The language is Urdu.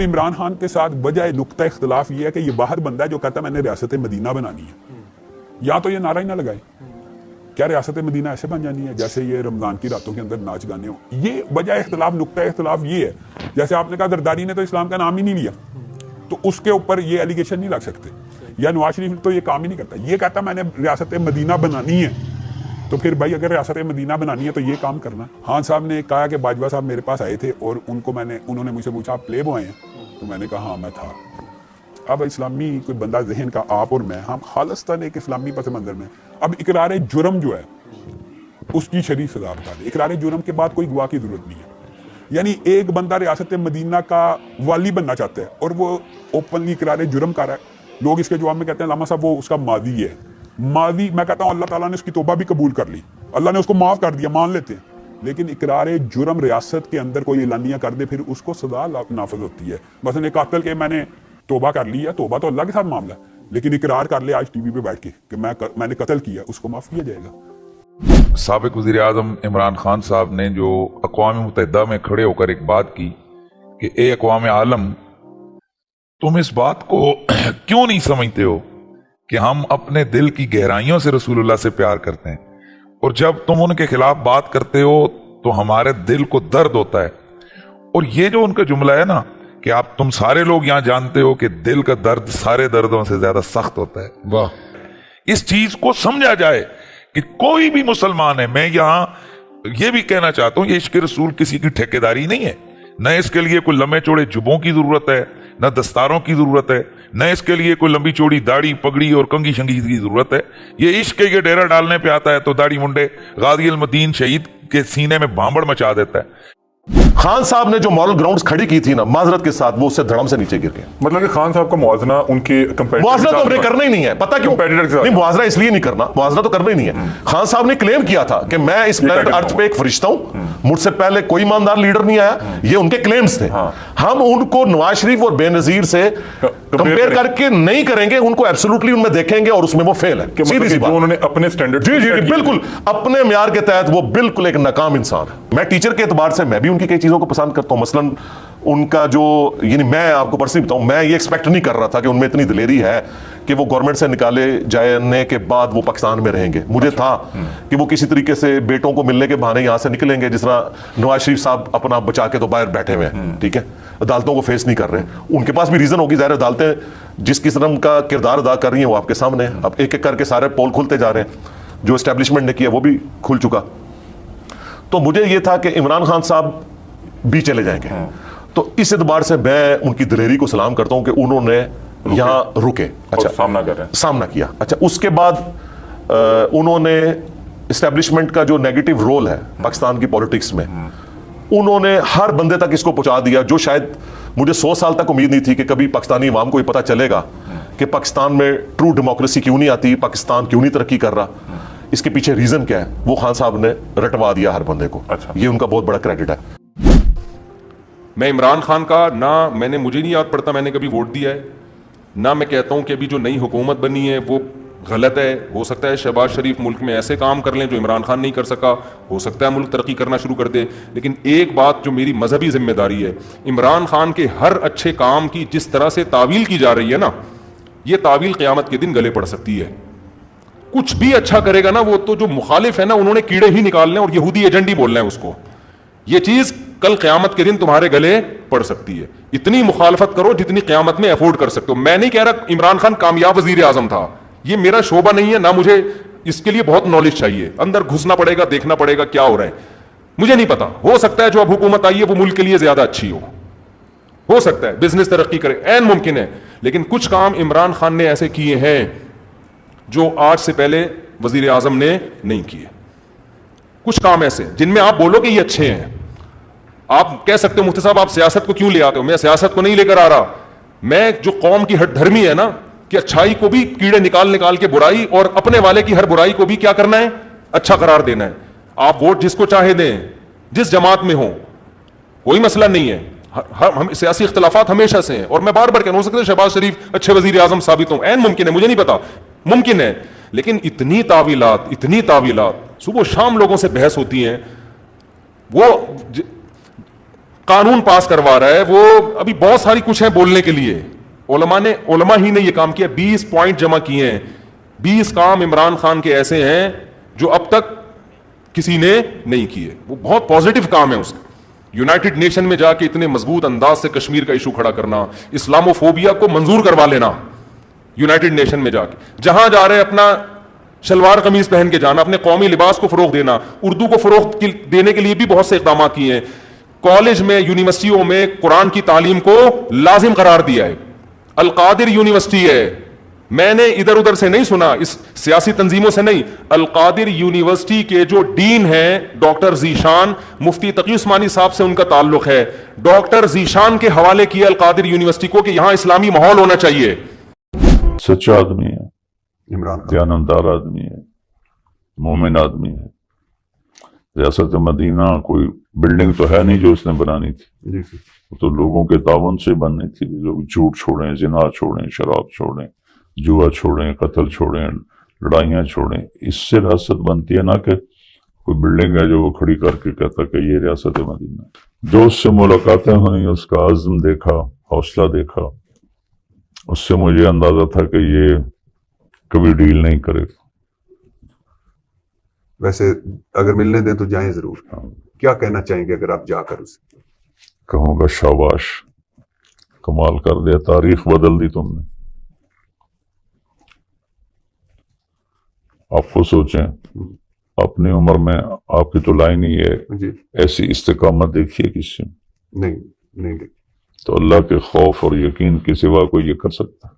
اب عمران خان کے ساتھ وجہ نقطہ اختلاف یہ ہے کہ یہ باہر بندہ ہے جو کہتا ہے میں نے ریاست مدینہ بنانی ہے، یا تو یہ نعرہ ہی نہ لگائے، کیا ریاست مدینہ ایسے بن جانی ہے جیسے یہ رمضان کی راتوں کے اندر ناچ گانے ہوں؟ یہ وجہ اختلاف، نقطہ اختلاف یہ ہے. جیسے آپ نے کہا زرداری نے تو اسلام کا نام ہی نہیں لیا، تو اس کے اوپر یہ ایلیگیشن نہیں لگ سکتے. یا نواز شریف تو یہ کام ہی نہیں کرتا، یہ کہتا میں نے ریاست مدینہ بنانی ہے، تو پھر بھائی اگر ریاست مدینہ بنانی ہے تو یہ کام کرنا. خان صاحب نے کہا کہ باجوہ صاحب میرے پاس آئے تھے اور انہوں نے مجھ سے پوچھا آپ پلے بوائے ہیں؟ تو میں نے کہا ہاں میں تھا. اب اسلامی کوئی بندہ ذہن کا آپ اور میں، ہم خالصتاً ایک اسلامی پس منظر میں. اب اقرار جرم جو ہے اس کی شریف سزا بتا دے. اقرار جرم کے بعد کوئی گواہ کی ضرورت نہیں ہے. یعنی ایک بندہ ریاست مدینہ کا والی بننا چاہتا ہے اور وہ اوپنلی اقرار جرم کر رہا ہے. لوگ اس کے جواب میں کہتے ہیں علامہ صاحب وہ اس کا ماضی ہے. ماضی میں کہتا ہوں اللہ تعالیٰ نے اس کی توبہ بھی قبول کر لی، اللہ نے اس کو معاف کر دیا، مان لیتے ہیں. لیکن اقرار جرم ریاست کے اندر کوئی اعلانیہ کر دے پھر اس کو سزا نافذ ہوتی ہے. مثلا ایک قاتل کے میں نے توبہ کر لی ہے، توبہ تو اللہ کے ساتھ معاملہ ہے، لیکن اقرار کر لے آج ٹی وی پہ بیٹھ کے کہ میں نے قتل کیا، اس کو معاف کیا جائے گا. سابق وزیر اعظم عمران خان صاحب نے جو اقوام متحدہ میں کھڑے ہو کر ایک بات کی کہ اے اقوام عالم، تم اس بات کو کیوں نہیں سمجھتے ہو کہ ہم اپنے دل کی گہرائیوں سے رسول اللہ سے پیار کرتے ہیں، اور جب تم ان کے خلاف بات کرتے ہو تو ہمارے دل کو درد ہوتا ہے. اور یہ جو ان کا جملہ ہے نا کہ تم سارے لوگ یہاں جانتے ہو کہ دل کا درد سارے دردوں سے زیادہ سخت ہوتا ہے. واہ، اس چیز کو سمجھا جائے کہ کوئی بھی مسلمان ہے. میں یہاں یہ بھی کہنا چاہتا ہوں یہ عشق رسول کسی کی ٹھیکیداری نہیں ہے، نہ اس کے لیے کوئی لمبے چوڑے جبوں کی ضرورت ہے، نہ دستاروں کی ضرورت ہے، نہ اس کے لیے کوئی لمبی چوڑی داڑھی پگڑی اور کنگھی شنگھی کی ضرورت ہے. یہ عشق کے ڈیرا ڈالنے پہ آتا ہے تو داڑھی منڈے غازی المدین شہید کے سینے میں بھانبڑ مچا دیتا ہے. خان صاحب نے جو مارل گراؤنڈز کھڑی کی تھی نا معذرت کے ساتھ، وہ اس سے دھڑم سے نیچے گر گئے. مطلب کہ خان صاحب کا موازنہ ان کے موازنہ تو ہم نے کرنا ہی نہیں ہے. پتہ کیوں نہیں موازنہ اس لیے نہیں کرنا، موازنہ تو کرنا ہی نہیں ہے. خان صاحب نے کلیم کیا تھا کہ میں اس پلانٹ ارتھ پہ ایک فرشتہ ہوں، مجھ سے پہلے کوئی ایماندار لیڈر نہیں آیا. یہ ان کے کلیمز تھے. ہم ان کو نواز شریف اور بے نظیر سے کمپیئر کر کے نہیں کریں گے، ان کو ایبسولوٹلی ان میں دیکھیں گے اور اس میں وہ فیل ہے. سیدھی سی بات، انہوں نے اپنے سٹینڈرڈ جی بالکل اپنے معیار کے تحت وہ بالکل ایک ناکام انسان ہے. میں ٹیچر کے اعتبار سے میں بھی ان کی کئی چیزوں کو پسند کرتا ہوں. مثلاً ان کا جو یعنی میں آپ کو پرسنلی بتاؤں، میں یہ ایکسپیکٹ نہیں کر رہا تھا کہ ان میں اتنی دلیری ہے کہ وہ گورنمنٹ سے نکالے جانے کے بعد وہ پاکستان میں رہیں گے. مجھے تھا کہ وہ کسی طریقے سے بیٹوں کو ملنے کے بہانے یہاں سے نکلیں گے، جس طرح نواز شریف صاحب اپنا بچا کے تو باہر بیٹھے ہوئے ہیں، ٹھیک ہے، عدالتوں کو فیس نہیں کر رہے. ان کے پاس بھی ریزن ہوگی، ظاہر عدالتیں جس قسم کا کردار ادا کر رہی ہیں وہ آپ کے سامنے ہے. اب ایک ایک کر کے سارے پول کھلتے جا رہے ہیں، جو اسٹیبلشمنٹ نے کیا وہ بھی کھل چکا. تو مجھے یہ تھا کہ عمران خان صاحب بھی چلے جائیں گے. تو اس اعتبار سے میں ان کی دلیری کو سلام کرتا ہوں کہ انہوں نے یہاں رکے، اچھا سامنا کیا. اچھا اس کے بعد انہوں نے اسٹیبلشمنٹ کا جو نیگیٹو رول ہے پاکستان کی پولیٹکس میں، انہوں نے ہر بندے تک اس کو پہنچا دیا جو شاید مجھے 100 سال تک امید نہیں تھی کہ کبھی پاکستانی عوام کو یہ پتہ چلے گا کہ پاکستان میں ٹرو ڈیموکریسی کیوں نہیں آتی، پاکستان کیوں نہیں ترقی کر رہا، اس کے پیچھے ریزن کیا ہے. وہ خان صاحب نے رٹوا دیا ہر بندے کو. یہ ان کا بہت بڑا کریڈٹ ہے. میں عمران خان کا مجھے نہیں یاد پڑتا میں نے کبھی ووٹ دیا ہے، نہ میں کہتا ہوں کہ ابھی جو نئی حکومت بنی ہے وہ غلط ہے. ہو سکتا ہے شہباز شریف ملک میں ایسے کام کر لیں جو عمران خان نہیں کر سکا، ہو سکتا ہے ملک ترقی کرنا شروع کر دے. لیکن ایک بات جو میری مذہبی ذمہ داری ہے، عمران خان کے ہر اچھے کام کی جس طرح سے تعویل کی جا رہی ہے نا، یہ تعویل قیامت کے دن گلے پڑ سکتی ہے. کچھ بھی اچھا کرے گا نا، وہ تو جو مخالف ہے نا انہوں نے کیڑے ہی نکالنے اور یہودی ایجنٹ ہی بولنا ہے اس کو. یہ چیز کل قیامت کے دن تمہارے گلے پڑ سکتی ہے. اتنی مخالفت کرو جتنی قیامت میں افورڈ کر سکتے ہو. میں نہیں کہہ رہا عمران خان کامیاب وزیر اعظم تھا، یہ میرا شعبہ نہیں ہے، نہ مجھے اس کے لیے بہت نالج چاہیے. اندر گھسنا پڑے گا، دیکھنا پڑے گا کیا ہو رہا ہے. مجھے نہیں پتا، ہو سکتا ہے جو اب حکومت آئی ہے وہ ملک کے لیے زیادہ اچھی ہو سکتا ہے بزنس ترقی کرے، عین ممکن ہے. لیکن کچھ کام عمران خان نے ایسے کیے ہیں جو آج سے پہلے وزیر اعظم نے نہیں کیے. کچھ کام ایسے جن میں آپ بولو کہ یہ اچھے ہیں. آپ کہہ سکتے ہو مفتی صاحب آپ سیاست کو کیوں لے آتے ہو؟ میں سیاست کو نہیں لے کر آ رہا. میں جو قوم کی ہٹ دھرمی ہے نا کہ اچھائی کو بھی کیڑے نکال کے برائی، اور اپنے والے کی ہر برائی کو بھی کیا کرنا ہے، اچھا قرار دینا ہے. آپ ووٹ جس کو چاہے دیں، جس جماعت میں ہو، کوئی مسئلہ نہیں ہے. ہم سیاسی اختلافات ہمیشہ سے ہیں، اور میں بار بار کہہ رہا ہوں، ہو سکتا ہے شہباز شریف اچھے وزیر اعظم ثابت ہوں، عین ممکن ہے، مجھے نہیں پتا، ممکن ہے. لیکن اتنی تعویلات صبح و شام لوگوں سے بحث ہوتی ہیں. وہ قانون پاس کروا رہا ہے. وہ ابھی بہت ساری کچھ ہے بولنے کے لیے. علماء ہی نے یہ کام کیا. 20 پوائنٹ جمع کیے ہیں. 20 کام عمران خان کے ایسے ہیں جو اب تک کسی نے نہیں کیے. وہ بہت پازیٹیو کام ہے اس کا. یونائٹڈ نیشن میں جا کے اتنے مضبوط انداز سے کشمیر کا ایشو کھڑا کرنا, اسلاموفوبیا کو منظور کروا لینا یونائٹڈ نیشن میں جا کے, جہاں جا رہے اپنا شلوار قمیض پہن کے جانا, اپنے قومی لباس کو فروغ دینا, اردو کو فروغ دینے کے لیے بھی بہت سے اقدامات کیے ہیں. کالج میں, یونیورسٹیوں میں قرآن کی تعلیم کو لازم قرار دیا ہے. القادر یونیورسٹی ہے, میں نے ادھر ادھر سے نہیں سنا, اس سیاسی تنظیموں سے نہیں. القادر یونیورسٹی کے جو ڈین ہیں ڈاکٹر ذیشان, مفتی تقی عثمانی صاحب سے ان کا تعلق ہے. ڈاکٹر ذیشان کے حوالے کیا القادر یونیورسٹی کو کہ یہاں اسلامی ماحول ہونا چاہیے. سچا آدمی ہے, عمران خان دیانتدار آدمی ہے, مومن آدمی ہے. ریاست مدینہ کوئی بلڈنگ تو ہے نہیں جو اس نے بنانی تھی, جی تو لوگوں کے تعاون سے بننی تھی. لوگ جھوٹ چھوڑیں, زنا چھوڑیں, شراب چھوڑیں, جوا چھوڑیں, قتل چھوڑیں, لڑائیاں چھوڑیں. اس سے ریاست بنتی ہے, نہ کہ کوئی بلڈنگ ہے جو وہ کھڑی کر کے کہتا کہ یہ ریاست مدینہ. جو اس سے ملاقاتیں ہوئیں, اس کا عزم دیکھا, حوصلہ دیکھا, اس سے مجھے اندازہ تھا کہ یہ کبھی ڈیل نہیں کرے. ویسے اگر ملنے دیں تو جائیں ضرور. کیا کہنا چاہیں گے اگر آپ جا کر اسے؟ کہوں گا شاباش, کمال کر دیا, تاریخ بدل دی تم نے. آپ کو سوچیں, اپنی عمر میں آپ کی تو لائن ہی ہے, جی ایسی استقامت دیکھیے کسی. نہیں تو اللہ کے خوف اور یقین کے سوا کوئی یہ کر سکتا ہے؟